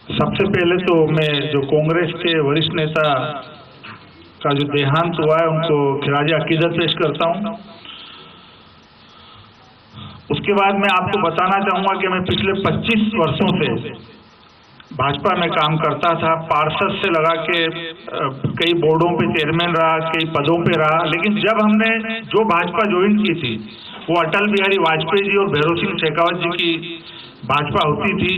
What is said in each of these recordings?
सबसे पहले तो मैं जो कांग्रेस के वरिष्ठ नेता का जो देहांत हुआ है उनको खिराज अकीदत पेश करता हूं। उसके बाद मैं आपको बताना चाहूंगा कि मैं पिछले 25 वर्षों से भाजपा में काम करता था। पार्षद से लगा के कई बोर्डों पे चेयरमैन रहा, कई पदों पे रहा, लेकिन जब हमने जो भाजपा ज्वाइन की थी वो अटल बिहारी वाजपेयी जी और भैरों सिंह शेखावत जी की भाजपा होती थी।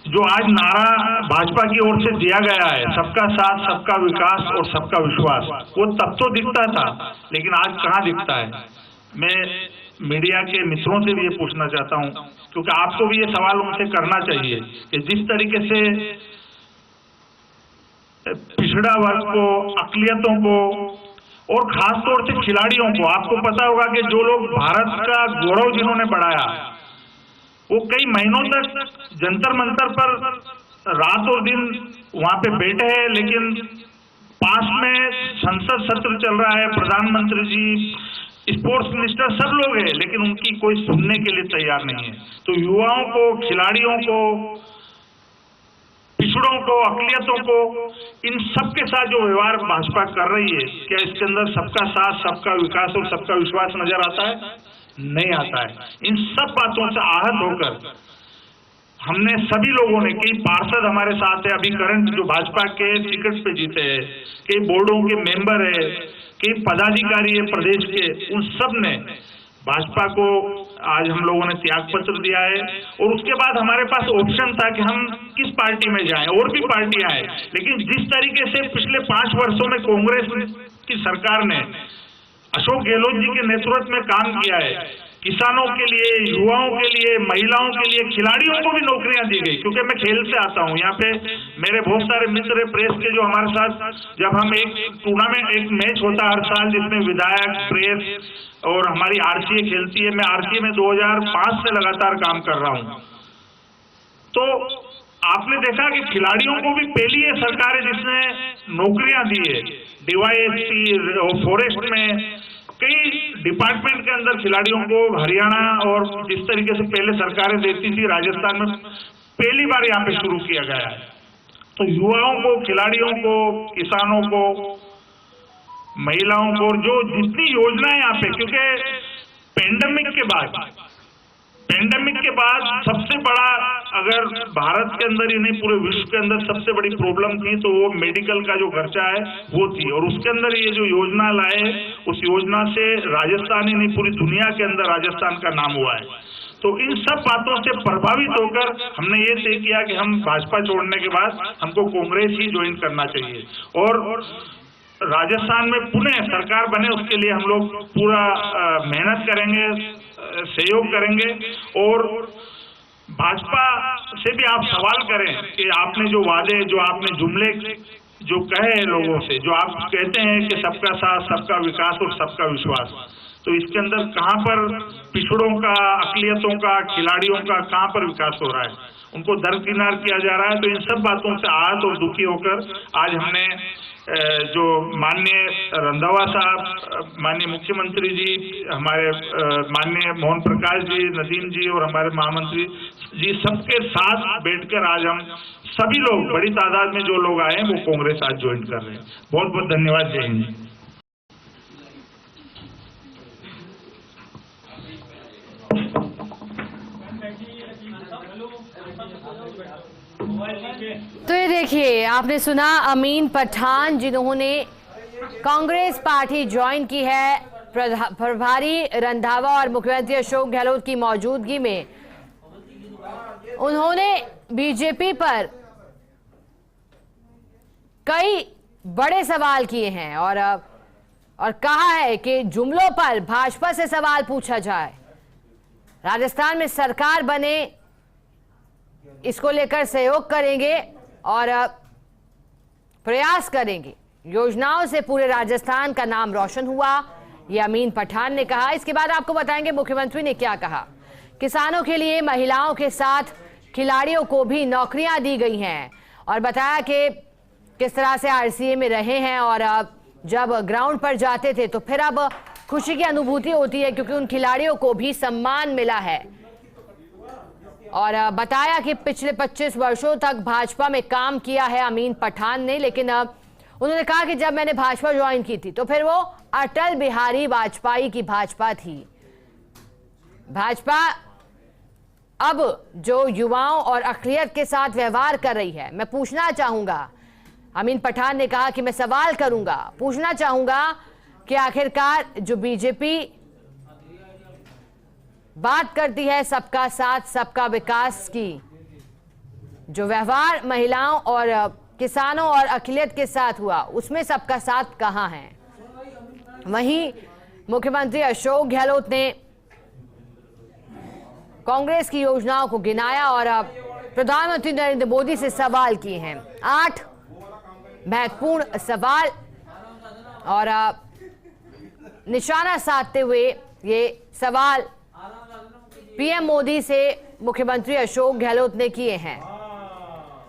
जो आज नारा भाजपा की ओर से दिया गया है, सबका साथ, सबका विकास और सबका विश्वास, वो तब तो दिखता था, लेकिन आज कहाँ दिखता है। मैं मीडिया के मित्रों से भी ये पूछना चाहता हूं, क्योंकि आपको भी ये सवाल उनसे करना चाहिए कि जिस तरीके से पिछड़ा वर्ग को, अकलियतों को और खास तौर से खिलाड़ियों को, आपको पता होगा कि जो लोग भारत का गौरव जिन्होंने बढ़ाया वो कई महीनों तक जंतर मंतर पर रात और दिन वहां पे बैठे हैं, लेकिन पास में संसद सत्र चल रहा है, प्रधानमंत्री जी, स्पोर्ट्स मिनिस्टर सब लोग हैं, लेकिन उनकी कोई सुनने के लिए तैयार नहीं है। तो युवाओं को, खिलाड़ियों को, पिछड़ों को, अकलियतों को, इन सब के साथ जो व्यवहार भाजपा कर रही है, क्या इसके अंदर सबका साथ, सबका विकास और सबका विश्वास नजर आता है? नहीं आता है। इन सब बातों से आहत होकर हमने सभी लोगों ने, कई पार्षद हमारे साथ है अभी करंट जो भाजपा के टिकट पे जीते हैं, कई बोर्डों के मेंबर है, कई पदाधिकारी है प्रदेश के, उन सब ने भाजपा को आज हम लोगों ने त्याग पत्र दिया है। और उसके बाद हमारे पास ऑप्शन था कि हम किस पार्टी में जाएं, और भी पार्टियां हैं, लेकिन जिस तरीके से पिछले 5 वर्षों में कांग्रेस की सरकार ने अशोक गहलोत जी के नेतृत्व में काम किया है, किसानों के लिए, युवाओं के लिए, महिलाओं के लिए, खिलाड़ियों को भी नौकरियां दी गई। क्योंकि मैं खेल से आता हूं, यहाँ पे मेरे बहुत सारे मित्र प्रेस के जो हमारे साथ, जब हम एक टूर्नामेंट, एक मैच होता है हर साल जिसमें विधायक, प्रेस और हमारी आरसीए खेलती है, मैं आरसीए में 2005 से लगातार काम कर रहा हूं। तो आपने देखा कि खिलाड़ियों को भी पहली ये सरकार है जिसने नौकरियां दी है, डीवाईएसपी, फॉरेस्ट में, कई डिपार्टमेंट के अंदर खिलाड़ियों को, हरियाणा और जिस तरीके से पहले सरकारें देती थी, राजस्थान में पहली बार यहाँ पे शुरू किया गया है। तो युवाओं को, खिलाड़ियों को, किसानों को, महिलाओं को, जो जितनी योजनाएं यहाँ पे, क्योंकि पेंडेमिक के बाद सबसे बड़ा, अगर भारत के अंदर ही नहीं पूरे विश्व के अंदर सबसे बड़ी प्रॉब्लम थी तो वो मेडिकल का जो खर्चा है वो थी। और उसके अंदर ये जो योजना लाए, उस योजना से राजस्थान ही नहीं पूरी दुनिया के अंदर राजस्थान का नाम हुआ है। तो इन सब बातों से प्रभावित होकर हमने ये तय किया कि हम भाजपा छोड़ने के बाद हमको कांग्रेस ही ज्वाइन करना चाहिए, और राजस्थान में पुनः सरकार बने उसके लिए हम लोग पूरा मेहनत करेंगे, सहयोग करेंगे। और भाजपा से भी आप सवाल करें कि आपने जो वादे, जो आपने जुमले जो कहे हैं लोगों से, जो आप कहते हैं कि सबका साथ, सबका विकास और सबका विश्वास, तो इसके अंदर कहां पर पिछड़ों का, अकलियतों का, खिलाड़ियों का कहां पर विकास हो रहा है? उनको दरकिनार किया जा रहा है। तो इन सब बातों से आहत और दुखी होकर आज हमने जो माननीय रंधावा साहब, माननीय मुख्यमंत्री जी, हमारे माननीय मोहन प्रकाश जी, नदीम जी और हमारे महामंत्री जी, सबके साथ बैठकर आज हम सभी लोग, बड़ी तादाद में जो लोग आए हैं वो कांग्रेस आज ज्वाइन कर रहे हैं। बहुत बहुत धन्यवाद। जय हिंद। तो ये देखिए, आपने सुना अमीन पठान जिन्होंने कांग्रेस पार्टी ज्वाइन की है। प्रभारी रंधावा और मुख्यमंत्री अशोक गहलोत की मौजूदगी में उन्होंने बीजेपी पर कई बड़े सवाल किए हैं और कहा है कि जुमलों पर भाजपा से सवाल पूछा जाए, राजस्थान में सरकार बने, इसको लेकर सहयोग करेंगे और प्रयास करेंगे। योजनाओं से पूरे राजस्थान का नाम रोशन हुआ, ये अमीन पठान ने कहा। इसके बाद आपको बताएंगे मुख्यमंत्री ने क्या कहा। किसानों के लिए, महिलाओं के साथ खिलाड़ियों को भी नौकरियां दी गई हैं और बताया कि किस तरह से आरसीए में रहे हैं और जब ग्राउंड पर जाते थे तो फिर अब खुशी की अनुभूति होती है क्योंकि उन खिलाड़ियों को भी सम्मान मिला है। और बताया कि पिछले 25 वर्षों तक भाजपा में काम किया है अमीन पठान ने, लेकिन उन्होंने कहा कि जब मैंने भाजपा ज्वाइन की थी तो फिर वो अटल बिहारी वाजपेयी की भाजपा थी। भाजपा अब जो युवाओं और अक़लियत के साथ व्यवहार कर रही है, मैं पूछना चाहूंगा, अमीन पठान ने कहा कि मैं सवाल करूंगा, पूछना चाहूंगा कि आखिरकार जो बीजेपी बात करती है सबका साथ सबका विकास की, जो व्यवहार महिलाओं और किसानों और अक़लियत के साथ हुआ, उसमें सबका साथ कहां है। वहीं मुख्यमंत्री अशोक गहलोत ने कांग्रेस की योजनाओं को गिनाया और प्रधानमंत्री नरेंद्र मोदी से सवाल किए हैं। 8 महत्वपूर्ण सवाल और निशाना साधते हुए ये सवाल पीएम मोदी से मुख्यमंत्री अशोक गहलोत ने किए हैं।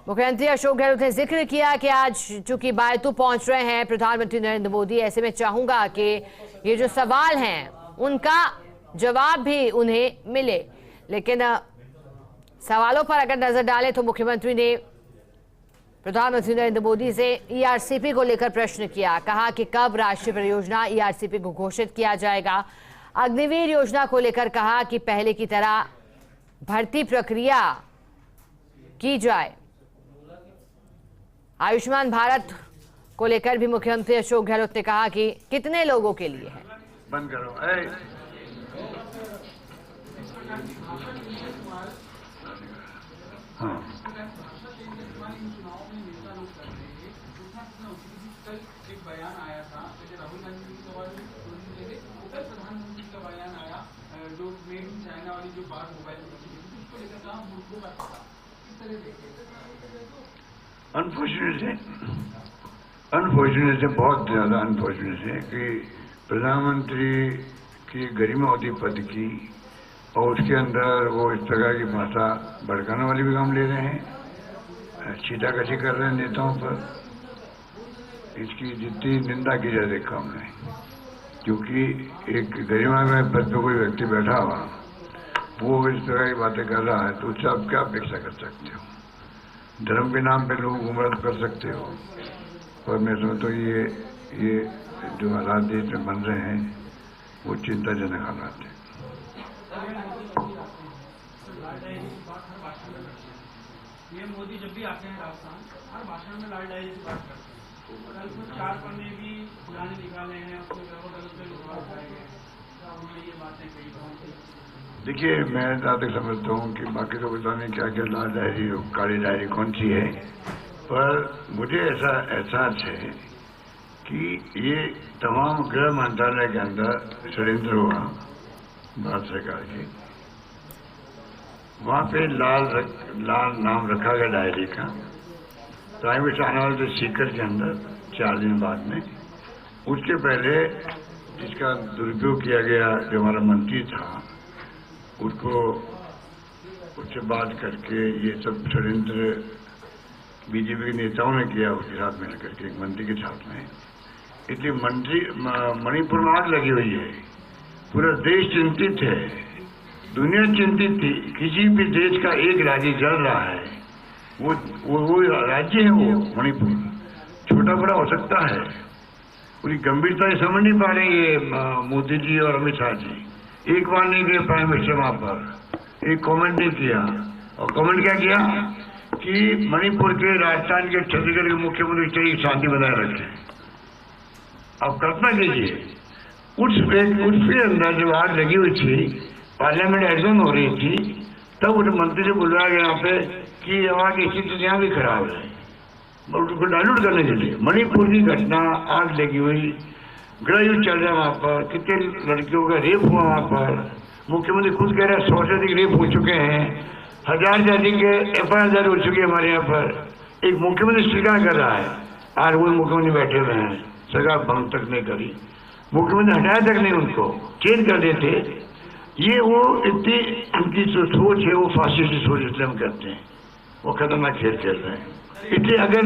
मुख्यमंत्री अशोक गहलोत ने जिक्र किया कि आज चूंकि बायतू पहुंच रहे हैं प्रधानमंत्री नरेंद्र मोदी, ऐसे में चाहूंगा कि ये जो सवाल हैं उनका जवाब भी उन्हें मिले। लेकिन सवालों पर अगर नजर डालें तो मुख्यमंत्री ने प्रधानमंत्री नरेंद्र मोदी से ईआरसीपी को लेकर प्रश्न किया, कहा कि कब राष्ट्रीय परियोजना ईआरसीपी को घोषित किया जाएगा। अग्निवीर योजना को लेकर कहा कि पहले की तरह भर्ती प्रक्रिया की जाए। आयुष्मान भारत को लेकर भी मुख्यमंत्री अशोक गहलोत ने कहा कि कितने लोगों के लिए है। बंद करो। हाँ। एक बयान आया था, राहुल गांधी जी का प्रधानमंत्री का बयान आया, जो मेड इन चाइना वाली जो बात मोबाइल में उसको लेकर कहा मुल्कों का पता किस तरह देखते। अनफॉर्चुनेट है, बहुत ज्यादा अनफॉर्चुनेट है कि प्रधानमंत्री की गरिमावती पद की और उसके अंदर वो इस प्रकार की भाषा भड़काने वाली भी काम ले रहे हैं, छीटाकशी कर रहे हैं नेताओं पर। इसकी जितनी निंदा की जाए काम नहीं, क्योंकि एक गरिमा में पद पर कोई व्यक्ति बैठा हुआ वो इस प्रकार की बातें कर रहा है तो उससे आप क्या अपेक्षा कर सकते हो। धर्म के नाम पे लोग गुमराह कर सकते हो, और मैं समझता हूँ ये जो हालात देश में बन रहे हैं वो चिंताजनक हालात है। मोदी जब भी आते हैं राजस्थान, हर भाषण में लाल डायरी की बात करते हैं। कल कुछ 4 पन्ने भी पुराने निकाले हैं, उसको ये बातें कही। देखिए, मैं जहाँ तक समझता हूँ कि बाकी तो पता नहीं क्या क्या लाल डायरी और काली डायरी कौन सी है, पर मुझे ऐसा एहसास है कि ये तमाम गृह मंत्रालय के अंदर षड्यंत्र हुआ भारत सरकार के। वहाँ पे लाल नाम रखा गया डायरी का। प्राइम मिनिस्टर आने वाले सीकर के अंदर 4 दिन बाद में, उसके पहले जिसका दुरुपयोग किया गया जो हमारा मंत्री था उससे बात करके ये सब षड्यंत्र बीजेपी के नेताओं ने किया उसके साथ में लेकर के, एक मंत्री के साथ में। इसलिए मणिपुर में आग लगी हुई है, पूरा देश चिंतित है, दुनिया चिंतित थी। किसी भी देश का एक राज्य जल रहा है, वो राज्य है वो मणिपुर, छोटा बड़ा हो सकता है। पूरी गंभीरता से समझ नहीं पा रहे ये मोदी जी और अमित शाह जी। एक बार नहीं गए प्राइम मिनिस्टर वहां पर, एक कमेंट नहीं किया। और कमेंट क्या किया कि मणिपुर के, राजस्थान के, छत्तीसगढ़ के मुख्यमंत्री चाहिए शांति बनाए रखें। अब कल्पना कीजिए, उसके अंदर जब आग लगी हुई थी, पार्लियामेंट एडजर्न हो रही थी, तब उस मंत्री से बुलाया गया यहाँ पे कि वहाँ की स्थिति यहाँ भी खराब है, उसको डायल्यूट करने के लिए। मणिपुर की घटना, आग लगी हुई, गृह युद्ध चल रहा है वहाँ पर, कितने लड़कियों का रेप हुआ वहाँ पर। मुख्यमंत्री खुद कह रहे हैं 100 से अधिक रेप हो चुके हैं, 1000 से अधिक FIR हो चुकी है हमारे यहाँ पर। एक मुख्यमंत्री स्वीकार कर रहा है, आज वो मुख्यमंत्री बैठे हुए हैं, सरकार भंग तक नहीं करी, मुख्यमंत्री हटाया तक नहीं, उनको चेंज कर देते। ये वो इतनी उनकी जो सोच है वो फासिस्ट सोच इसलिए हम करते हैं, वो खतरनाक खेल खेल रहे हैं। इसलिए अगर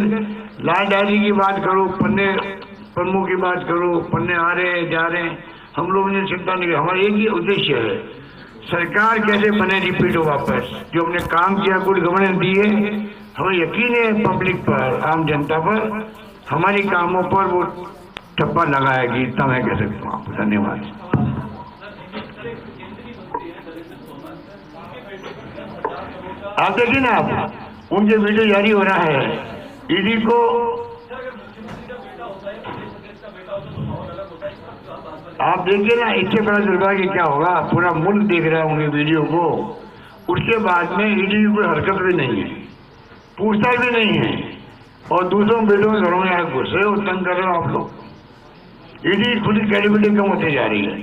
लाल डायरी की बात करो, पन्नों की बात करो, पन्ने आ रहे हैं जा रहे हैं, हम लोगों ने चिंता नहीं की। हमारा एक ही उद्देश्य है, सरकार कैसे बने रिपीट हो वापस। जो हमने काम किया, गुड गवर्नेंस दी है, हमें यकीन है पब्लिक पर, आम जनता पर, हमारी कामों पर वो ठप्पा लगाएगी। इतना मैं कह सकता हूँ आपको। धन्यवाद। आप देखिए ना, आप उनके वीडियो जारी हो रहा है। ईडी को आप देखिए ना, इससे बड़ा दुर्भाग्य क्या होगा। पूरा मुल्क देख रहा है उनके वीडियो को। उसके बाद में ईडी की कोई हरकत भी नहीं है, पूछताछ भी नहीं है, और दूसरों बेटों के घरों में घुस रहे हो, तंग कर रहे हो आप लोग। ईडी खुद की क्रेडिबिलिटी कम होती जा रही है।